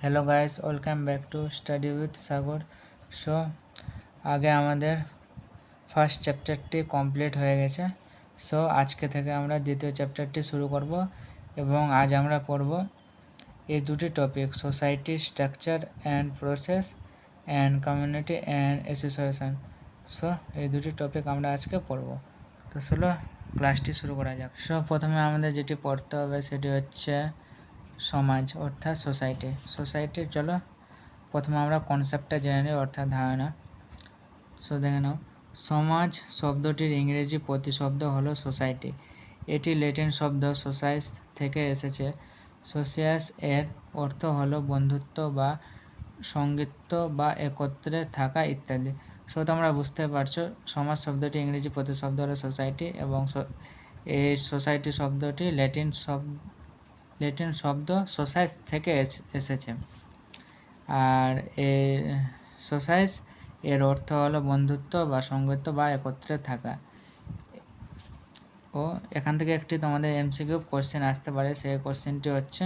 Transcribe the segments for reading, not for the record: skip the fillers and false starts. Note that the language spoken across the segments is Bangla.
Hello guys, welcome back to study with Sagar. So আগে আমাদের ফার্স্ট চ্যাপ্টারটি কমপ্লিট হয়ে গেছে। সো আজকে থেকে আমরা দ্বিতীয় চ্যাপ্টারটি শুরু করব এবং আজ আমরা পড়ব এই দুটি topic, society structure and process and community and association. So এই দুটি টপিক আমরা আজকে পড়ব। তো চলো ক্লাসটি শুরু করা যাক। সো প্রথমে আমাদের যেটি পড়তে হবে সেটি হচ্ছে সমাজ অর্থাৎ সোসাইটি। চলো প্রথমে আমরা কনসেপ্টটা জেনে নিই, অর্থাৎ ধারণা। সো দেখে নাও, সমাজ শব্দটির ইংরেজি প্রতিশব্দ হলো সোসাইটি। এটি ল্যাটিন শব্দ সোসাইস থেকে এসেছে। সোসিয়াস এর অর্থ হলো বন্ধুত্ব বা সঙ্গীত্ব বা একত্রে থাকা ইত্যাদি। সো তোমরা বুঝতে পারছো, সমাজ শব্দটি ইংরেজি প্রতিশব্দ হলো সোসাইটি এবং এই সোসাইটি শব্দটি ল্যাটিন শব্দ সোসাইস থেকে এসেছে। আর এই সোসাইস এর অর্থ হলো বন্ধুত্ব বা সঙ্গীত্ব বা একত্রে থাকা। ও এখান থেকে একটি তোমাদের এমসিকিউ কোশ্চেন আসতে পারে। সেই কোশ্চেনটি হচ্ছে,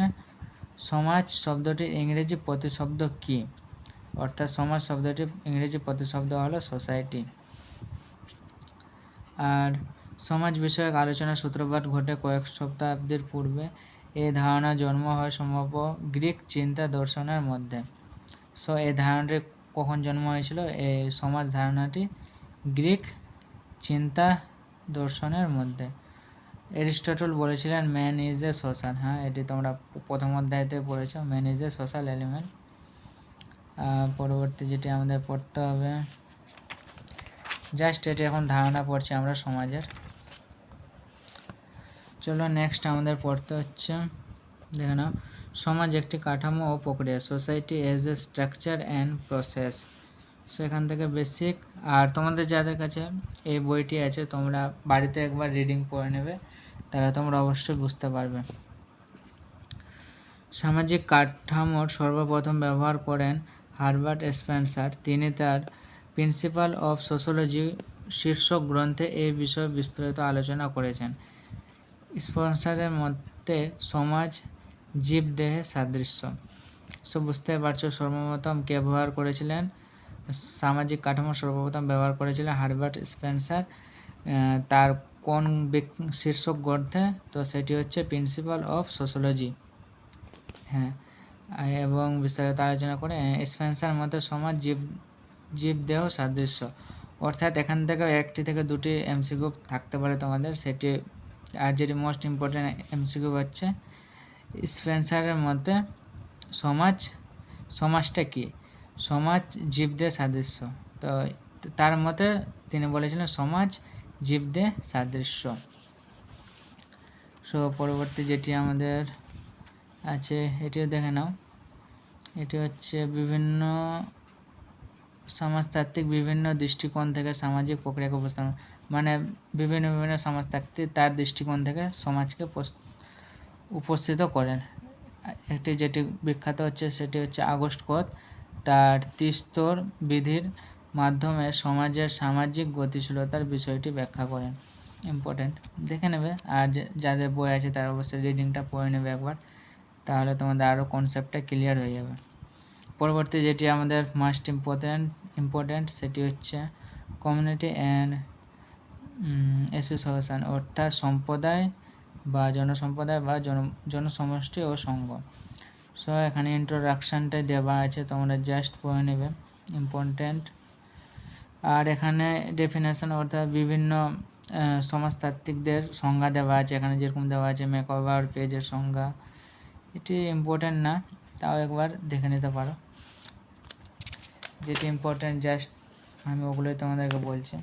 সমাজ শব্দটির ইংরেজি প্রতিশব্দ কি? অর্থাৎ সমাজ শব্দটির ইংরেজি প্রতিশব্দ হলো সোসাইটি। আর সমাজ বিষয়ক আলোচনার সূত্রপাত ঘটে কয়েক শতাব্দীর পূর্বে। এই ধারণা জন্ম হয় সম্ভব গ্রিক চিন্তা দর্শনের মধ্যে। সো এই ধারণাটি কখন জন্ম হয়েছিল? এই সমাজ ধারণাটি গ্রিক চিন্তা দর্শনের মধ্যে। অ্যারিস্টটল বলেছিলেন ম্যান ইজ এ সোশ্যাল। হ্যাঁ, এটি তোমরা প্রথম অধ্যায়তে পড়েছো, man is a social element. পরবর্তী যেটি আমাদের পড়তে হবে, জাস্ট এটি এখন ধারণা পড়ছি আমরা সমাজের। চলো নেক্সট আমাদের পড়তে হচ্ছে, দেখে নাও, সমাজ একটি কাঠামো ও প্রক্রিয়া। Society as a structure and process. So এখান থেকে বেসিক। আর তোমাদের যাদের কাছে এই বইটি আছে, তোমরা বাড়িতে একবার রিডিং পড়ে নেবে, তাহলে তোমরা অবশ্যই বুঝতে পারবে। সামাজিক কাঠামোর সর্বপ্রথম ব্যবহার করেন হারবার্ট স্পেন্সার। তিনি তার প্রিন্সিপাল অফ সোশিওলজি শীর্ষক গ্রন্থে এই বিষয়ে বিস্তারিত আলোচনা করেছেন। স্পেন্সারের মতে সমাজ জীবদেহের সাদৃশ্য। সো বুঝতে পারছো, সর্বপ্রথম কে ব্যবহার করেছিলেন? সামাজিক কাঠামো সর্বপ্রথম ব্যবহার করেছিলেন হারবার্ট স্পেন্সার। তার কোন শীর্ষক গ্রন্থে? তো সেটি হচ্ছে প্রিন্সিপাল অফ সোশিওলজি। হ্যাঁ, এবং বিস্তারিত আলোচনা করে স্পেন্সার মতে সমাজ জীবদেহ সাদৃশ্য। অর্থাৎ এখান থেকে একটি থেকে দুটি এমসিকিউ থাকতে পারে তোমাদের, সেটি। আর যেটি মোস্ট ইম্পর্টেন্ট এমসিকিউ হচ্ছে, স্পেন্সারের মতে সমাজটা কি? সমাজ জীবদেহ সাদৃশ্য। তো তার মতে তিনি বলেছিলেন সমাজ জীবদেহ সাদৃশ্য। সো পরবর্তী যেটি আমাদের আছে, এটিও দেখে নাও। এটি হচ্ছে বিভিন্ন সমাজতাত্ত্বিক বিভিন্ন দৃষ্টিকোণ থেকে সামাজিক প্রক্রিয়াকে উপস্থাপন, মানে বিভিন্ন সমাজতাত্ত্বিক তার দৃষ্টিকোণ থেকে সমাজকে উপস্থিত করেন। একটি যেটি বিখ্যাত হচ্ছে সেটি হচ্ছে আগস্ট কোত। তার ত্রিস্তর বিধির মাধ্যমে সমাজের সামাজিক গতিশীলতার বিষয়টি ব্যাখ্যা করেন। ইম্পর্টেন্ট, দেখে নেবে। আর যাদের বই আছে তার অবশ্যই রিডিংটা পড়ে নেবে একবার, তাহলে তোমাদের আরও কনসেপ্টটা ক্লিয়ার হয়ে যাবে। পরবর্তী যেটি আমাদের মোস্ট ইম্পর্টেন্ট সেটি হচ্ছে কমিউনিটি অ্যান্ড অ্যাসোসিয়েশন, অর্থাৎ সম্প্রদায় বা জনসম্প্রদায় বা জনসমষ্টি ও সংঘ। সো এখানে ইন্ট্রোডাকশানটাই দেওয়া আছে, তোমরা জাস্ট পড়ে নেবে, ইম্পর্টেন্ট। আর এখানে ডেফিনেশন, অর্থাৎ বিভিন্ন সমাজতাত্ত্বিকদের সংজ্ঞা দেওয়া আছে। এখানে যেরকম দেওয়া আছে ম্যাকওভার পেজের সংজ্ঞা। এটি ইম্পর্টেন্ট না, তাও একবার দেখে নিতে পারো। যেটি ইম্পর্টেন্ট জাস্ট আমি ওগুলোই তোমাদেরকে বলছি।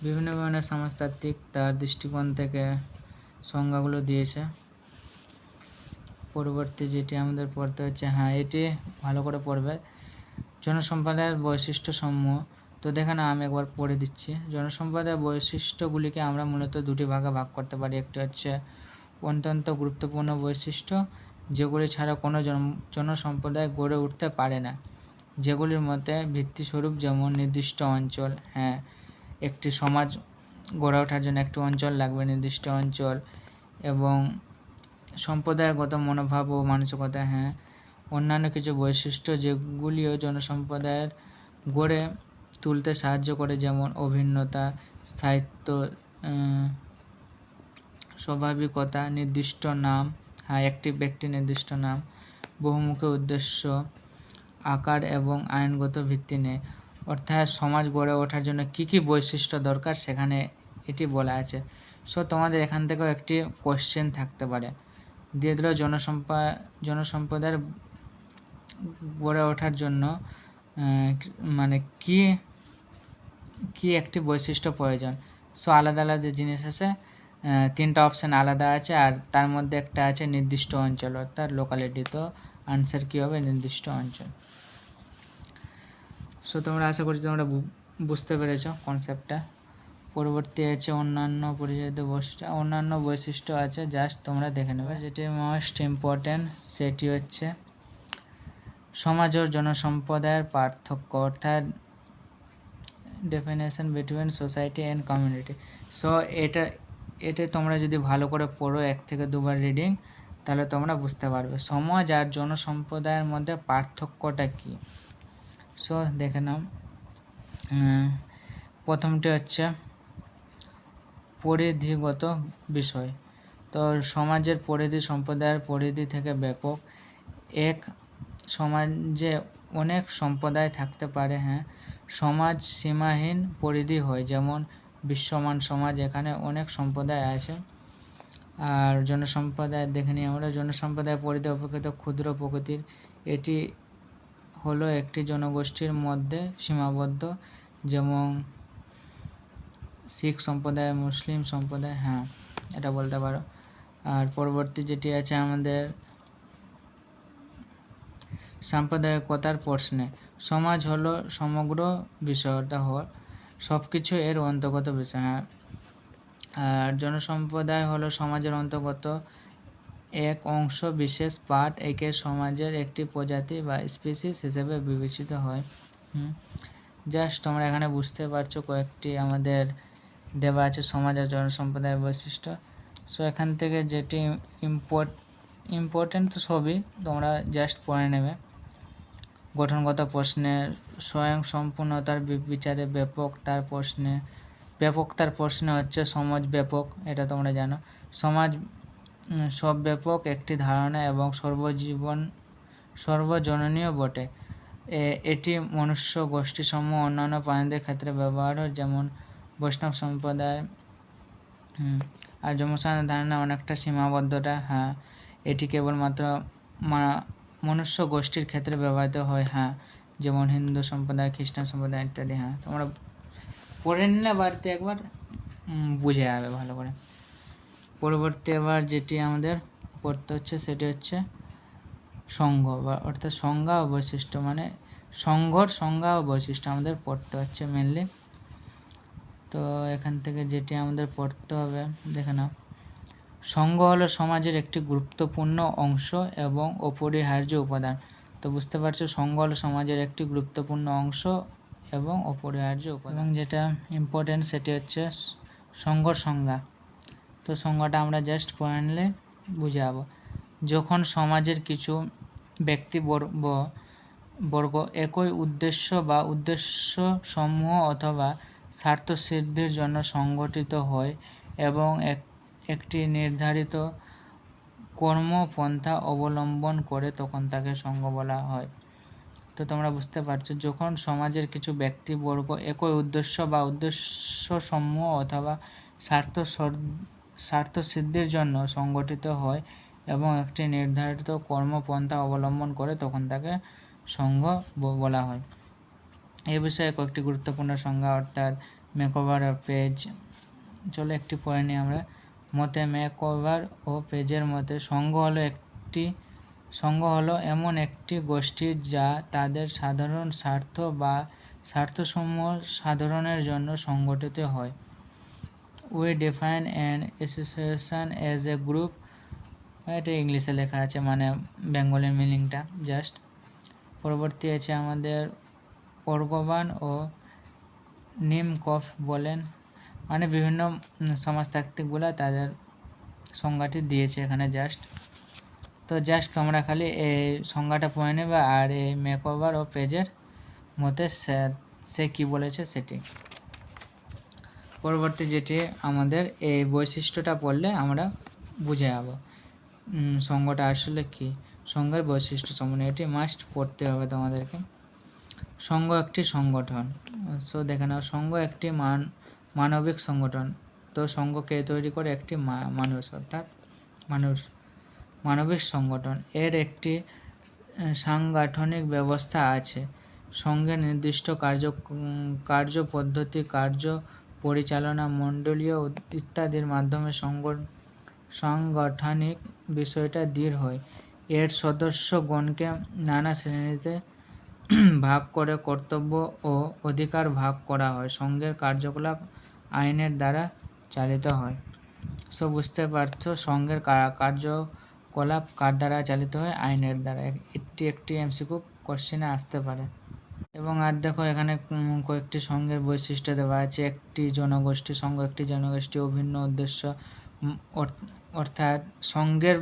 বিভিন্ন সমাজতাত্ত্বিক তার দৃষ্টিকোণ থেকে সংজ্ঞাগুলো দিয়েছে। পরবর্তী যেটি আমাদের পড়তে হচ্ছে, হ্যাঁ এটি ভালো করে পড়বে, জনসম্প্রদায়ের বৈশিষ্ট্যসমূহ। তো দেখে না, আমি একবার পড়ে দিচ্ছি। জনসম্প্রদায়ের বৈশিষ্ট্যগুলিকে আমরা মূলত দুটি ভাগে ভাগ করতে পারি। একটি হচ্ছে অত্যন্ত গুরুত্বপূর্ণ বৈশিষ্ট্য, যেগুলি ছাড়া কোনো জনসম্প্রদায় গড়ে উঠতে পারে না, যেগুলির মধ্যে ভিত্তিস্বরূপ, যেমন নির্দিষ্ট অঞ্চল। হ্যাঁ, একটি সমাজ গড়ে ওঠার জন্য একটি অঞ্চল লাগবে, নির্দিষ্ট অঞ্চল, এবং সম্প্রদায়গত মনোভাব ও মানসিকতা। হ্যাঁ, অন্যান্য কিছু বৈশিষ্ট্য যেগুলিও জনসম্প্রদায়ের গড়ে তুলতে সাহায্য করে, যেমন অভিন্নতা, স্থায়িত্ব, স্বাভাবিকতা, নির্দিষ্ট নাম, একটি ব্যক্তি নির্দিষ্ট নাম, বহুমুখী উদ্দেশ্য, আকার এবং আইনগত ভিত্তি নেই। অর্থাৎ সমাজ গড়ে ওঠার জন্য কি কি বৈশিষ্ট্য দরকার সেখানে এটি বলা আছে। সো তোমাদের এখান থেকেও একটি কোশ্চেন থাকতে পারে, দিয়ে দিল জনসম্প্রদায়ের গড়ে ওঠার জন্য মানে কি একটি বৈশিষ্ট্য প্রয়োজন। সো আলাদা আলাদা জিনিস আছে, 3টা অপশান আলাদা আছে, আর তার মধ্যে একটা আছে নির্দিষ্ট অঞ্চল অর্থাৎ লোকালিটি। তো আনসার কী হবে? নির্দিষ্ট অঞ্চল। সো তোমরা আশা করছি তোমরা বুঝতে পেরেছ কনসেপ্টটা। পরবর্তী আছে অন্যান্য পরিচালিত বৈশিষ্ট্য। অন্যান্য বৈশিষ্ট্য আছে, জাস্ট তোমরা দেখে নেবে। যেটি মোস্ট ইম্পর্ট্যান্ট সেটি হচ্ছে সমাজ ও জনসম্প্রদায়ের পার্থক্য, অর্থাৎ definition between society and community. So এটা তোমরা যদি ভালো করে পড়ো 1 থেকে 2 বার রিডিং, তাহলে তোমরা বুঝতে পারবে সমাজ আর জনসম্প্রদায়ের মধ্যে পার্থক্যটা কী। সো দেখে নাও, প্রথমটি হচ্ছে পরিধিগত বিষয়। তো সমাজের পরিধি সম্প্রদায়ের পরিধি থেকে ব্যাপক। এক সমাজে অনেক সম্প্রদায় থাকতে পারে, সমাজ সীমাহীন পরিধি হয়, যেমন বিশ্বমান সমাজ, এখানে অনেক সম্প্রদায় আছে। আর জনসম্প্রদায় দেখে নিই আমরা। জনসম্প্রদায়ের পরিধি অপেক্ষিত ক্ষুদ্র প্রকৃতির, এটি হলো একটি জনগোষ্ঠীর মধ্যে সীমাবদ্ধ, যেমন শিখ সম্প্রদায়, মুসলিম সম্প্রদায়, এটা বলতে পারো। আর পরবর্তী যেটি আছে আমাদের সাম্প্রদায়িকতার প্রশ্নে, সমাজ হলো সমগ্র বিষয়, অর্থাৎ সব কিছু এর অন্তর্গত বিষয়। আর জনসম্প্রদায় হলো সমাজের অন্তর্গত এক অংশ বিশেষ পার্ট, একে সমাজের একটি প্রজাতি বা স্পিসিস হিসেবে বিবেচিত হয়। জাস্ট তোমরা এখানে বুঝতে পারছো কয়েকটি আমাদের দেওয়া আছে সমাজ আর জনসম্প্রদায়ের বৈশিষ্ট্য। সো এখান থেকে যেটি ইম্পর্টেন্ট তো সবই তোমরা জাস্ট পড়ে নেবে। গঠনগত প্রশ্নে স্বয়ং সম্পূর্ণতার বিচারে ব্যাপকতার প্রশ্নে হচ্ছে সমাজ ব্যাপক, এটা তোমরা জানো। সমাজ সব ব্যাপক একটি ধারণা এবং সর্বজনীয় বটে। এটি মনুষ্য গোষ্ঠীসমূহ অন্যান্য প্রাণীদের ক্ষেত্রে ব্যবহার হয়, যেমন বৈষ্ণব সম্প্রদায়। আর জনসাধারণের ধারণা অনেকটা সীমাবদ্ধতা, এটি কেবলমাত্র মনুষ্য গোষ্ঠীর ক্ষেত্রে ব্যবহৃত হয়, যেমন হিন্দু সম্প্রদায়, খ্রিস্টান সম্প্রদায় ইত্যাদি। তোমরা পড়ে নিলে বাড়িতে একবার বুঝে যাবে ভালো করে। পরবর্তী এবার যেটি আমাদের পড়তে হচ্ছে সেটি হচ্ছে সংঘ, অর্থাৎ সংজ্ঞা ও বৈশিষ্ট্য, মানে সংঘর সংজ্ঞা ও বৈশিষ্ট্য আমাদের পড়তে হচ্ছে মেনলি। তো এখান থেকে যেটি আমাদের পড়তে হবে দেখে নাও। সংঘ হলো সমাজের একটি গুরুত্বপূর্ণ অংশ এবং অপরিহার্য উপাদান। তো বুঝতে পারছো, সংঘ হলো সমাজের একটি গুরুত্বপূর্ণ অংশ এবং অপরিহার্য উপাদান। এবং যেটা ইম্পর্টেন্ট সেটি হচ্ছে সংঘর সংজ্ঞা। তো সংজ্ঞাটা আমরা জাস্ট পড়ে নিলে বুঝে যাবো। যখন সমাজের কিছু ব্যক্তিবর্গ একই উদ্দেশ্য বা উদ্দেশ্য সমূহ অথবা স্বার্থসিদ্ধির জন্য সংগঠিত হয় এবং একটি নির্ধারিত কর্মপন্থা অবলম্বন করে, তখন তাকে সংঘ বলা হয়। তো তোমরা বুঝতে পারছো, যখন সমাজের কিছু ব্যক্তিবর্গ একই উদ্দেশ্য বা উদ্দেশ্য সমূহ অথবা স্বার্থসিদ্ধির জন্য সংগঠিত হয় এবং একটি নির্ধারিত কর্মপন্থা অবলম্বন করে, তখন তাকে সংঘ বলা হয়। এই বিষয়ে কয়েকটি গুরুত্বপূর্ণ সংজ্ঞা, অর্থাৎ মেকওভার ও পেজ। চলো একটি পড়ে নিই আমরা। মতে মেকওভার ও পেজের মতে সংঘ হলো এমন একটি গোষ্ঠী যা তাদের সাধারণ স্বার্থ বা স্বার্থসমূহ সাধারণের জন্য সংগঠিত হয়। We define an association as a group, এটা ইংলিশে লেখা আছে, মানে বেঙ্গলি মিনিংটা জাস্ট। পরবর্তী আছে আমাদের অর্গবান ও নিমকফ বলেন, মানে বিভিন্ন সমাজতাত্ত্বিকগুলো তাদের সংজ্ঞাটি দিয়েছে এখানে জাস্ট। তো জাস্ট তোমরা খালি এই সংজ্ঞাটা পড়ে নেবে আর এই মেকওভার ও পেজের মধ্যে সে কী বলেছে সেটি। পরবর্তী যেটি আমাদের এই বৈশিষ্ট্যটা পড়লে আমরা বুঝে যাব সংজ্ঞাটা আসলে কি। সংজ্ঞার বৈশিষ্ট্য সম্বন্ধে এটি মাস্ট পড়তে হবে তোমাদেরকে। সংঘ একটি সংগঠন। সো দেখে নাও, সংঘ একটি মানবিক সংগঠন। তো সংঘকে তৈরি করে একটি মানুষ, অর্থাৎ মানবিক সংগঠন। এর একটি সাংগঠনিক ব্যবস্থা আছে। সংঘের নির্দিষ্ট কার্য পদ্ধতি, কার্য পরিচালনা, মণ্ডলীয় ইত্যাদির মাধ্যমে সাংগঠনিক বিষয়টা দৃঢ় হয়। এর সদস্যগণকে নানা শ্রেণীতে ভাগ করে কর্তব্য ও অধিকার ভাগ করা হয়। সংঘের কার্যকলাপ আইনের দ্বারা চালিত হয়। সো বুঝতে পারছো সংঘের কার্যকলাপ কার দ্বারা চালিত হয়? আইনের দ্বারা। এটি একটি এমসিকিউ কোশ্চেনে আসতে পারে। এবং আর দেখো এখানে কয়েকটি সংঘের বৈশিষ্ট্য দেওয়া আছে। একটি জনগোষ্ঠী। সংঘ একটি জনগোষ্ঠী। অভিন্ন উদ্দেশ্য, অর্থাৎ সংঘের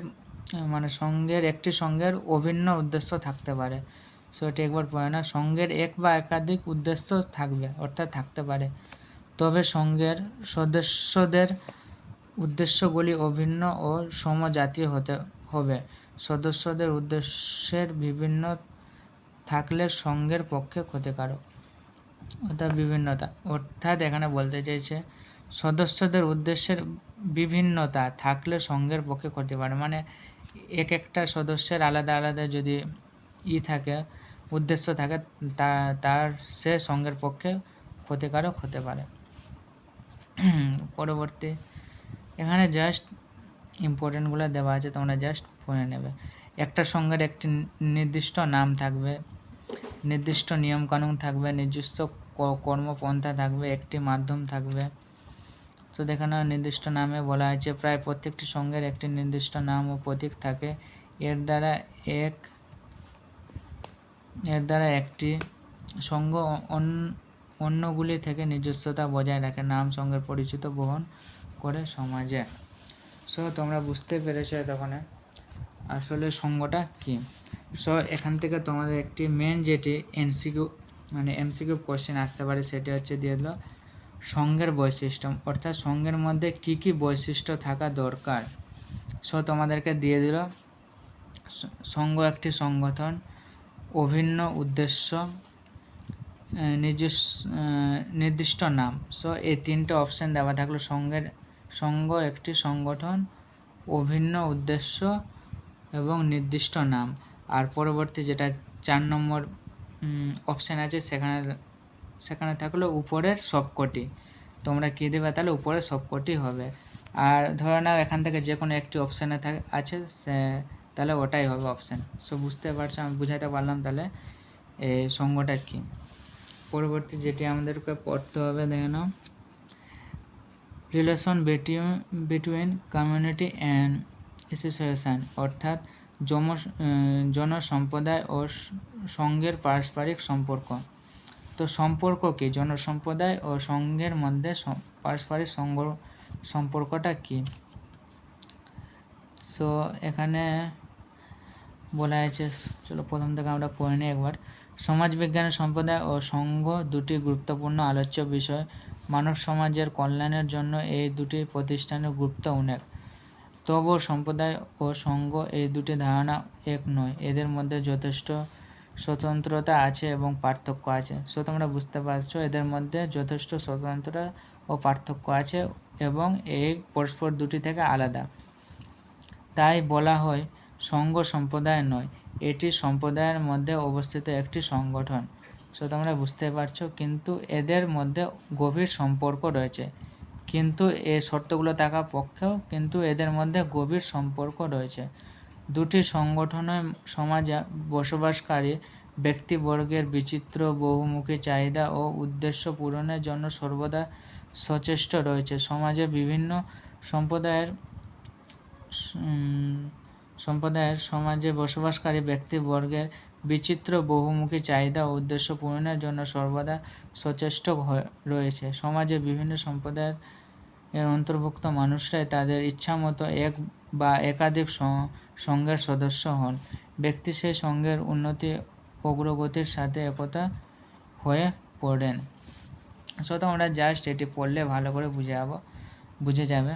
একটি সংঘের অভিন্ন উদ্দেশ্য থাকতে পারে। সো এটি একবার পড়ে না। সংঘের এক বা একাধিক উদ্দেশ্য থাকবে, অর্থাৎ থাকতে পারে, তবে সংঘের সদস্যদের উদ্দেশ্যগুলি অভিন্ন ও সমজাতীয় হতে হবে। সদস্যদের উদ্দেশ্যের বিভিন্ন থাকলে সংঘের পক্ষে ক্ষতিকারক, অর্থাৎ বিভিন্নতা। অর্থাৎ এখানে বলতে চাইছে সদস্যদের উদ্দেশ্যের বিভিন্নতা থাকলে সংঘের পক্ষে ক্ষতিকারক, মানে এক একটা সদস্যের আলাদা আলাদা যদি থাকে, উদ্দেশ্য থাকে, তার সে সংঘের পক্ষে ক্ষতিকারক হতে পারে। পরবর্তী এখানে জাস্ট ইম্পর্টেন্টগুলো দেওয়া আছে, তোমরা জাস্ট পড়ে নেবে। একটা সংঘের একটি নির্দিষ্ট নাম থাকবে, নির্দিষ্ট নিয়মকানুন থাকবে, নিজস্ব কর্মপন্থা থাকবে, একটি মাধ্যম থাকবে। তো দেখে নাও, নির্দিষ্ট নামে বলা আছে প্রায় প্রত্যেকটি সংঘের একটি নির্দিষ্ট নাম ও প্রতীক থাকে। এর দ্বারা একটি সংঘ অন্যগুলি থেকে নিজস্বতা বজায় রাখে। নাম সংঘের পরিচিত বহন করে সমাজে। সো তোমরা বুঝতে পেরেছো তখন আসলে সংঘটা কি। সো এখান থেকে তোমাদের একটি মেন যেটি এমসিকিউ কোশ্চেন আসতে পারে সেটি হচ্ছে দিয়ে দিল সংঘের বৈশিষ্ট্য, অর্থাৎ সংঘের মধ্যে কি কি বৈশিষ্ট্য থাকা দরকার। সো তোমাদেরকে দিয়ে দিল সংঘ একটি সংগঠন, অভিন্ন উদ্দেশ্য, নির্দিষ্ট নাম। সো এই তিনটে অপশান দেওয়া থাকলো। সংঘ একটি সংগঠন, অভিন্ন উদ্দেশ্য এবং নির্দিষ্ট নাম। আর পরবর্তী যেটা 4 নম্বর অপশান আছে সেখানে থাকলো উপরের সবকটি। তোমরা কী দেবে? তাহলে উপরের সবকটি হবে। আর ধরে নাও এখান থেকে যে কোনো একটি অপশানে আছে তাহলে ওটাই হবে অপশান। সো বুঝতে পারছো, আমি বুঝাতে পারলাম তাহলে এই সংঘটা কী। পরবর্তী যেটি আমাদেরকে পড়তে হবে, দেখে নাও, relation between community and association, অর্থাৎ জনসম্প্রদায় ও সংঘের পারস্পরিক সম্পর্ক। তো সম্পর্ক কি? জনসম্প্রদায় ও সংঘের মধ্যে পারস্পরিক সম্পর্কটা কি? সো এখানে বলা আছে, চলো প্রথম থেকে আমরা পড়ে নিই একবার। সমাজবিজ্ঞানের সম্প্রদায় ও সংঘ দুটি গুরুত্বপূর্ণ আলোচ্য বিষয়। মানব সমাজের কল্যাণের জন্য এই দুটি প্রতিষ্ঠানের গুরুত্ব অনেক। তবুও সম্প্রদায় ও সংঘ এই দুটি ধারণা এক নয়। এদের মধ্যে যথেষ্ট স্বতন্ত্রতা আছে এবং পার্থক্য আছে। সো তোমরা বুঝতে পারছো এদের মধ্যে যথেষ্ট স্বতন্ত্রতা ও পার্থক্য আছে এবং এই পরস্পর দুটি থেকে আলাদা। তাই বলা হয় সংঘ সম্প্রদায় নয়, এটি সম্প্রদায়ের মধ্যে অবস্থিত একটি সংগঠন। সো তোমরা বুঝতে পারছো, কিন্তু এদের মধ্যে গভীর সম্পর্ক রয়েছে। কিন্তু এই শর্তগুলো থাকা পক্ষেও কিন্তু এদের মধ্যে গভীর সম্পর্ক রয়েছে। দুটি সংগঠনের সমাজে বসবাসকারী ব্যক্তিবর্গের বিচিত্র বহুমুখী চাহিদা ও উদ্দেশ্য পূরণের জন্য সর্বদা সচেষ্ট রয়েছে। সমাজে বিভিন্ন সম্প্রদায়ের সমাজে বসবাসকারী ব্যক্তিবর্গের বিচিত্র বহুমুখী চাহিদা ও উদ্দেশ্য পূরণের জন্য সর্বদা সচেষ্ট রয়েছে। সমাজে বিভিন্ন সম্প্রদায়ের অন্তর্ভুক্ত মানুষরাই তাদের ইচ্ছামতো এক বা একাধিক সংঘের সদস্য হন। ব্যক্তি সেই সংঘের উন্নতি অগ্রগতির সাথে একতা হয়ে পড়েন। সো তোমরা জাস্ট এটি পড়লে ভালো করে বুঝে যাবে।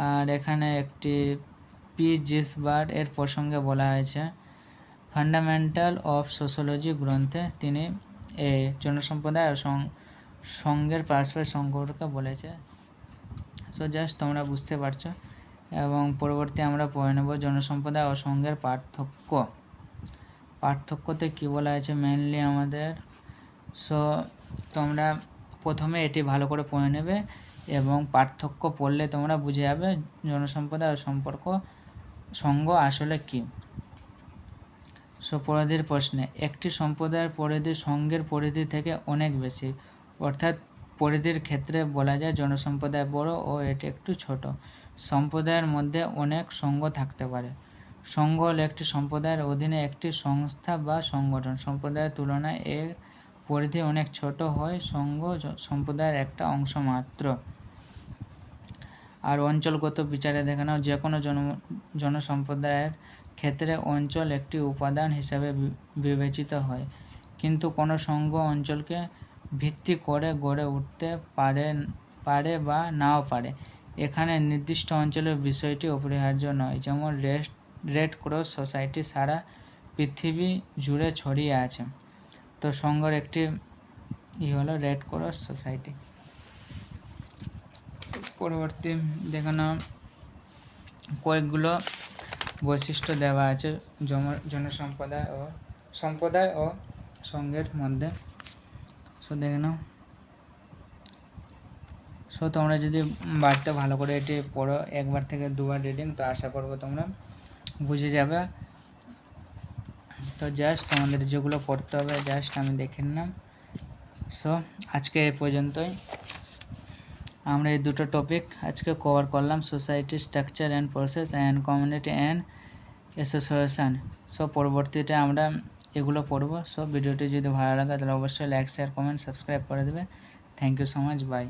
আর এখানে একটি পি জিসবার্ড এর প্রসঙ্গে বলা হয়েছে। ফান্ডামেন্টাল অফ সোশ্যোলজি গ্রন্থে তিনি এই জনসম্প্রদায় ও সংঘের পারস্পরিক সম্পর্ককে বলেছে। সো জাস্ট তোমরা বুঝতে পারছো। এবং পরবর্তী আমরা পড়ে নেব জনসম্প্রদায় ও সংঘের পার্থক্যতে কী বলা হয়েছে মেনলি আমাদের। সো তোমরা প্রথমে এটি ভালো করে পড়ে নেবে এবং পার্থক্য পড়লে তোমরা বুঝে যাবে জনসম্প্রদায় ও সংঘ আসলে কী। সো পরিধির প্রশ্নে, একটি সম্প্রদায়ের পরিধি সংঘের পরিধি থেকে অনেক বেশি, অর্থাৎ পরিধির ক্ষেত্রে বলা যায় জনসম্প্রদায় বড় ও এটি একটু ছোট। সম্প্রদায়ের মধ্যে অনেক সংঘ থাকতে পারে। সংঘ হল একটি সম্প্রদায়ের অধীনে একটি সংস্থা বা সংগঠন। সম্প্রদায়ের তুলনায় এর পরিধি অনেক ছোট হয়। সংঘ সম্প্রদায়ের একটা অংশ মাত্র। আর অঞ্চলগত বিচারে দেখে নাও, যে কোনো জনসম্প্রদায়ের ক্ষেত্রে অঞ্চল একটি উপাদান হিসাবে বিবেচিত হয়, কিন্তু কোনো সংঘ অঞ্চলকে ভিত্তি করে গড়ে উঠতে পারে বা নাও পারে। এখানে নির্দিষ্ট অঞ্চলের বিষয়টি অপরিহার্য নয়। যেমন রেড ক্রস সোসাইটি সারা পৃথিবী জুড়ে ছড়িয়ে আছে। তো সংঘের একটি হলো রেড ক্রস সোসাইটি। পরবর্তী দেখে নাও, কয়েকগুলো বৈশিষ্ট্য দেওয়া আছে সম্প্রদায় ও সংঘের মধ্যে। সো দেখে নাও। সো তোমরা যদি বাড়িতে ভালো করে এটি পড়ো, একবার থেকে দুবার রিডিং, তো আশা করবো তোমরা বুঝে যাবে। তো জাস্ট তোমাদের যেগুলো পড়তে হবে জাস্ট আমি দেখে নিলাম। সো আজকে এই পর্যন্তই। আমরা এই দুটো টপিক আজকে কভার করলাম, society structure and process and community and association. So পরবর্তীতে আমরা এগুলো পড়বো। সো ভিডিওটি যদি ভালো লাগে তাহলে অবশ্যই লাইক, শেয়ার, কমেন্ট, সাবস্ক্রাইব করে দেবে। Thank you so much, by.